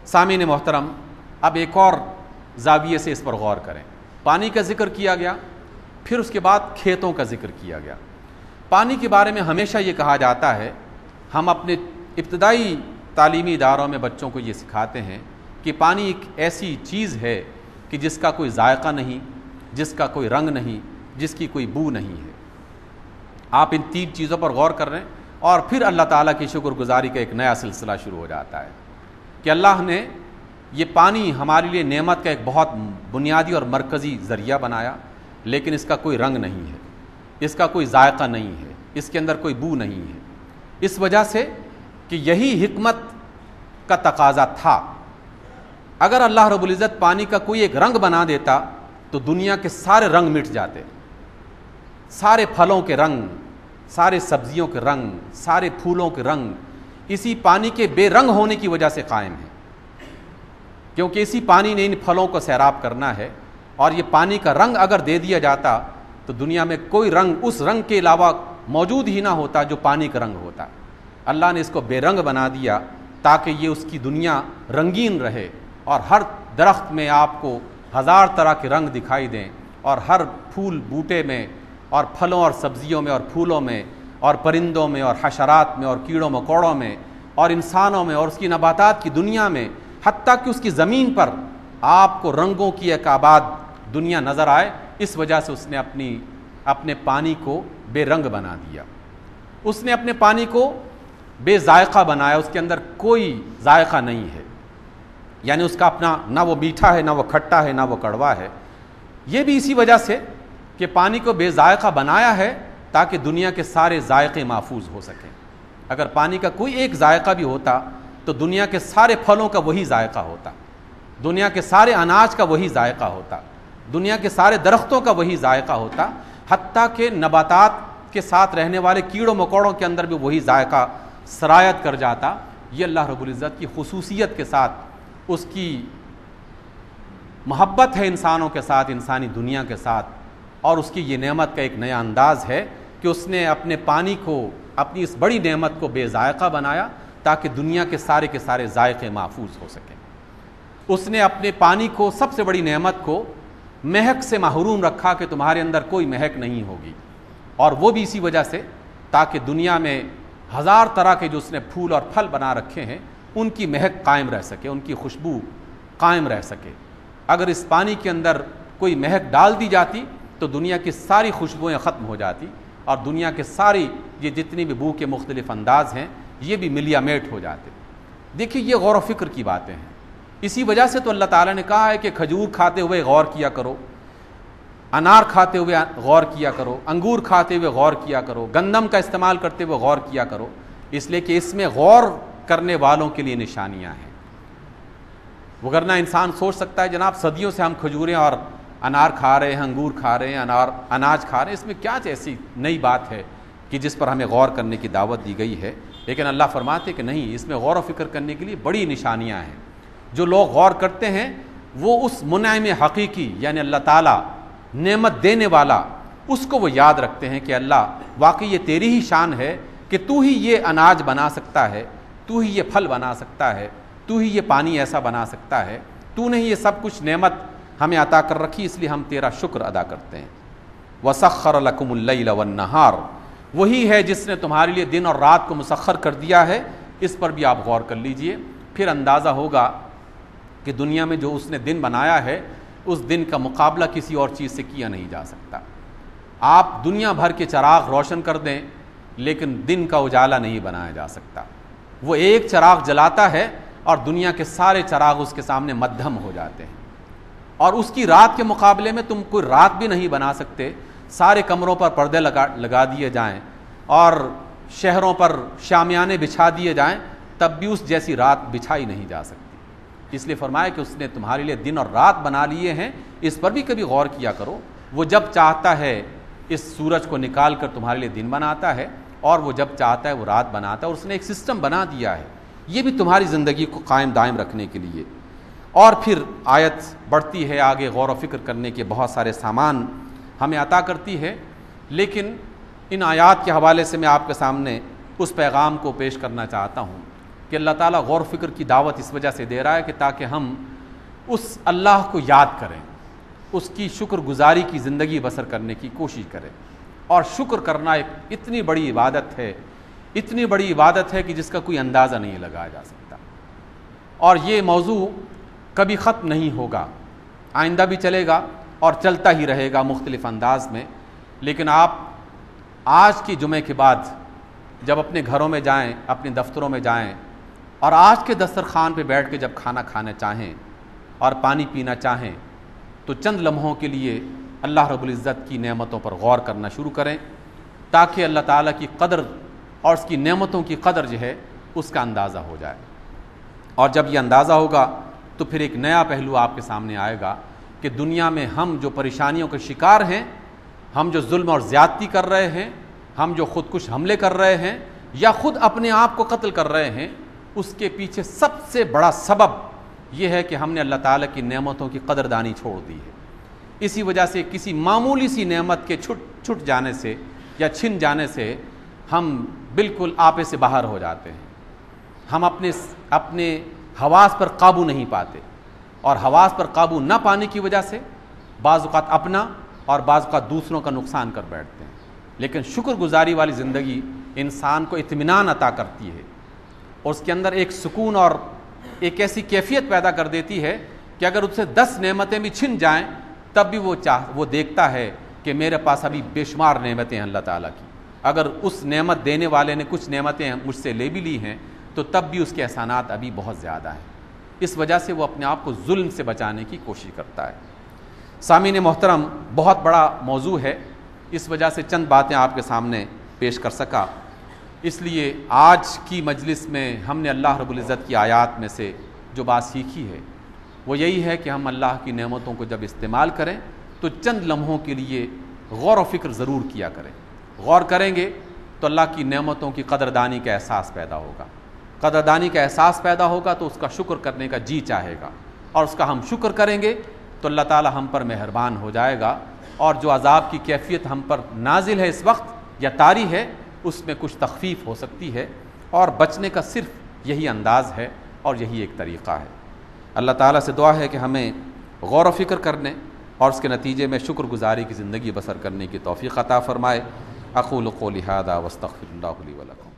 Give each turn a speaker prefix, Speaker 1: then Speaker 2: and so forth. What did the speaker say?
Speaker 1: سامعین محترم، اب ایک اور زاویے سے اس پر غور کریں۔ پانی کا ذکر کیا گیا، پھر اس کے بعد کھیتوں کا ذکر کیا گیا۔ پانی کے بارے میں ہمیشہ یہ کہا جاتا ہے، ہم اپنے ابتدائی تعلیمی اداروں میں بچوں کو یہ سکھاتے ہیں کہ پانی ایک ایسی چیز ہے کہ جس کا کوئی ذائقہ نہیں، جس کا کوئی رنگ نہیں، جس کی کوئی بو نہیں ہے۔ آپ ان 3 چیزوں پر غور کر رہے ہیں اور پھر اللہ تعالیٰ کی شکر گزاری کا ایک نیا سلسلہ شروع ہو جاتا ہے کہ اللہ نے یہ پانی ہمارے لیے نعمت کا ایک بہت بنیادی اور مرکزی ذریعہ بنایا، لیکن اس کا کوئی رنگ نہیں ہے، اس کا کوئی ذائقہ نہیں ہے، اس کے اندر کوئی بو نہیں ہے، اس وجہ سے کہ یہی حکمت کا تقاضا تھا۔ اگر اللہ رب العزت پانی کا کوئی ایک رنگ بنا دیتا تو دنیا کے سارے رنگ مٹ جاتے، سارے پھلوں کے رنگ، سارے سبزیوں کے رنگ، سارے پھولوں کے رنگ اسی پانی کے بے رنگ ہونے کی وجہ سے قائم ہیں، کیونکہ اسی پانی نے ان پھلوں کو سیراب کرنا ہے، اور یہ پانی کا رنگ اگر دے دیا جاتا تو دنیا میں کوئی رنگ اس رنگ کے علاوہ موجود ہی نہ ہوتا جو پانی کا رنگ ہوتا۔ اللہ نے اس کو بے رنگ بنا دیا تاکہ یہ اس کی دنیا رنگین رہے، اور ہر درخت میں آپ کو 1000 طرح کے رنگ دکھائی دیں، اور ہر پھول بوٹے میں اور پھلوں اور سبزیوں میں اور پھولوں میں اور پرندوں میں اور حشرات میں اور کیڑوں مکوڑوں میں اور انسانوں میں اور اس کی نباتات کی دنیا میں، حتیٰ کہ اس کی زمین پر آپ کو رنگوں کی ایک آباد دنیا نظر آئے۔ اس وجہ سے اس نے اپنے پانی کو بے رنگ بنا دیا، اس نے اپنے پانی کو بے ذائقہ بنایا، اس کے اندر کوئی ذائقہ نہیں ہے، یعنی اس کا اپنا نہ وہ میٹھا ہے، نہ وہ کھٹا ہے، نہ وہ کڑوا ہے۔ یہ بھی اسی وجہ سے کہ پانی کو بے ذائقہ بنایا ہے تاکہ دنیا کے سارے ذائقے محفوظ ہو سکیں۔ اگر پانی کا کوئی ایک ذائقہ بھی ہوتا تو دنیا کے سارے پھلوں کا وہی ذائقہ ہوتا، دنیا کے سارے اناج کا وہی ذائقہ ہوتا، دنیا کے سارے درختوں کا وہی ذائقہ ہوتا، حتیٰ کہ نباتات کے ساتھ رہنے والے کیڑوں مکوڑوں کے اندر بھی وہی ذائقہ سرایت کر جاتا۔ یہ اللہ رب العزت کی خصوصیت کے ساتھ، اس کی محبت ہے انسانوں کے ساتھ، انسانی دنیا کے ساتھ، اور اس کی یہ نعمت کا ایک نیا انداز ہے کہ اس نے اپنے پانی کو، اپنی اس بڑی نعمت کو بے ذائقہ بنایا تاکہ دنیا کے سارے ذائقے محفوظ ہو سکیں۔ اس نے اپنے پانی کو، سب سے بڑی نعمت کو، مہک سے محروم رکھا کہ تمہارے اندر کوئی مہک نہیں ہوگی، اور وہ بھی اسی وجہ سے تاکہ دنیا میں 1000 طرح کے جو اس نے پھول اور پھل بنا رکھے ہیں ان کی مہک قائم رہ سکے، ان کی خوشبو قائم رہ سکے۔ اگر اس پانی کے اندر کوئی مہک ڈال دی جاتی تو دنیا کی ساری خوشبوئیں ختم ہو جاتی، اور دنیا کے ساری یہ جتنی بھی بو کے مختلف انداز ہیں یہ بھی ملیا میٹ ہو جاتے۔ دیکھیے یہ غور و فکر کی باتیں ہیں، اسی وجہ سے تو اللہ تعالیٰ نے کہا ہے کہ کھجور کھاتے ہوئے غور کیا کرو، انار کھاتے ہوئے غور کیا کرو، انگور کھاتے ہوئے غور کیا کرو، گندم کا استعمال کرتے ہوئے غور کیا کرو، اس لیے کہ اس میں غور کرنے والوں کے لیے نشانیاں ہیں۔ وگرنہ انسان سوچ سکتا ہے جناب صدیوں سے ہم کھجوریں اور انار کھا رہے ہیں، انگور کھا رہے ہیں، اناج کھا رہے ہیں، اس میں کیا ایسی نئی بات ہے کہ جس پر ہمیں غور کرنے کی دعوت دی گئی ہے؟ لیکن اللہ فرماتے کہ نہیں، اس میں غور و فکر کرنے کے لیے بڑی نشانیاں ہیں۔ جو لوگ غور کرتے ہیں وہ اس منعم حقیقی یعنی اللہ تعالیٰ نعمت دینے والا، اس کو وہ یاد رکھتے ہیں کہ اللہ واقعی یہ تیری ہی شان ہے کہ تو ہی یہ اناج بنا سکتا ہے، تو ہی یہ پھل بنا سکتا ہے، تو ہی یہ پانی ایسا بنا سکتا ہے، تو نے یہ سب کچھ نعمت ہمیں عطا کر رکھی، اس لیے ہم تیرا شکر ادا کرتے ہیں۔ وَسَخَّرَ لَكُمُ اللَّيْلَ وَالنَّهَارَ، وہی ہے جس نے تمہارے لیے دن اور رات کو مسخر کر دیا ہے۔ اس پر بھی آپ غور کر لیجئے، پھر اندازہ ہوگا کہ دنیا میں جو اس نے دن بنایا ہے اس دن کا مقابلہ کسی اور چیز سے کیا نہیں جا سکتا۔ آپ دنیا بھر کے چراغ روشن کر دیں لیکن دن کا اجالا نہیں بنایا جا سکتا۔ وہ ایک چراغ جلاتا ہے اور دنیا کے سارے چراغ اس کے سامنے مدھم ہو جاتے ہیں، اور اس کی رات کے مقابلے میں تم کوئی رات بھی نہیں بنا سکتے۔ سارے کمروں پر پردے لگا دیے جائیں اور شہروں پر شامیانے بچھا دیے جائیں، تب بھی اس جیسی رات بچھائی نہیں جا سکتی۔ اس لیے فرمایا کہ اس نے تمہارے لیے دن اور رات بنا لیے ہیں، اس پر بھی کبھی غور کیا کرو۔ وہ جب چاہتا ہے اس سورج کو نکال کر تمہارے لیے دن بناتا ہے، اور وہ جب چاہتا ہے وہ رات بناتا ہے، اور اس نے ایک سسٹم بنا دیا ہے، یہ بھی تمہاری زندگی کو قائم دائم رکھنے کے لیے۔ اور پھر آیت بڑھتی ہے آگے، غور و فکر کرنے کے بہت سارے سامان ہمیں عطا کرتی ہے، لیکن ان آیات کے حوالے سے میں آپ کے سامنے اس پیغام کو پیش کرنا چاہتا ہوں کہ اللہ تعالیٰ غور و فکر کی دعوت اس وجہ سے دے رہا ہے کہ تاکہ ہم اس اللہ کو یاد کریں، اس کی شکر گزاری کی زندگی بسر کرنے کی کوشش کریں. اور شکر کرنا ایک اتنی بڑی عبادت ہے، اتنی بڑی عبادت ہے کہ جس کا کوئی اندازہ نہیں لگایا جا سکتا. اور یہ موضوع کبھی ختم نہیں ہوگا، آئندہ بھی چلے گا اور چلتا ہی رہے گا مختلف انداز میں. لیکن آپ آج کی جمعے کے بعد جب اپنے گھروں میں جائیں، اپنے دفتروں میں جائیں اور آج کے دسترخوان پہ بیٹھ کے جب کھانا کھانا چاہیں اور پانی پینا چاہیں تو چند لمحوں کے لیے اللہ رب العزت کی نعمتوں پر غور کرنا شروع کریں، تاکہ اللہ تعالیٰ کی قدر اور اس کی نعمتوں کی قدر جو ہے اس کا اندازہ ہو جائے. اور جب یہ اندازہ ہوگا تو پھر ایک نیا پہلو آپ کے سامنے آئے گا کہ دنیا میں ہم جو پریشانیوں کے شکار ہیں، ہم جو ظلم اور زیادتی کر رہے ہیں، ہم جو خودکش حملے کر رہے ہیں یا خود اپنے آپ کو قتل کر رہے ہیں، اس کے پیچھے سب سے بڑا سبب یہ ہے کہ ہم نے اللہ تعالیٰ کی نعمتوں کی قدردانی چھوڑ دی ہے. اسی وجہ سے کسی معمولی سی نعمت کے چھٹ جانے سے یا چھن جانے سے ہم بالکل آپے سے باہر ہو جاتے ہیں. ہم اپنے حواس پر قابو نہیں پاتے، اور حواس پر قابو نہ پانے کی وجہ سے بعض اوقات اپنا اور بعض اوقات دوسروں کا نقصان کر بیٹھتے ہیں. لیکن شکر گزاری والی زندگی انسان کو اطمینان عطا کرتی ہے اور اس کے اندر ایک سکون اور ایک ایسی کیفیت پیدا کر دیتی ہے کہ اگر اس سے 10 نعمتیں بھی چھن جائیں تب بھی وہ دیکھتا ہے کہ میرے پاس ابھی بے شمار نعمتیں ہیں اللہ تعالیٰ کی. اگر اس نعمت دینے والے نے کچھ نعمتیں مجھ سے لے بھی لی ہیں تو تب بھی اس کے احسانات ابھی بہت زیادہ ہیں. اس وجہ سے وہ اپنے آپ کو ظلم سے بچانے کی کوشش کرتا ہے. سامعین محترم، بہت بڑا موضوع ہے، اس وجہ سے چند باتیں آپ کے سامنے پیش کر سکا. اس لیے آج کی مجلس میں ہم نے اللہ رب العزت کی آیات میں سے جو بات سیکھی ہے وہ یہی ہے کہ ہم اللہ کی نعمتوں کو جب استعمال کریں تو چند لمحوں کے لیے غور و فکر ضرور کیا کریں. غور کریں گے تو اللہ کی نعمتوں کی قدردانی کا احساس پیدا ہوگا. قدردانی کا احساس پیدا ہوگا تو اس کا شکر کرنے کا جی چاہے گا، اور اس کا ہم شکر کریں گے تو اللہ تعالی ہم پر مہربان ہو جائے گا. اور جو عذاب کی کیفیت ہم پر نازل ہے اس وقت یا طاری ہے، اس میں کچھ تخفیف ہو سکتی ہے، اور بچنے کا صرف یہی انداز ہے اور یہی ایک طریقہ ہے. اللہ تعالیٰ سے دعا ہے کہ ہمیں غور و فکر کرنے اور اس کے نتیجے میں شکر گزاری کی زندگی بسر کرنے کی توفیق عطا فرمائے. اقول قولی ھذا واستغفر اللہ لی ولکم.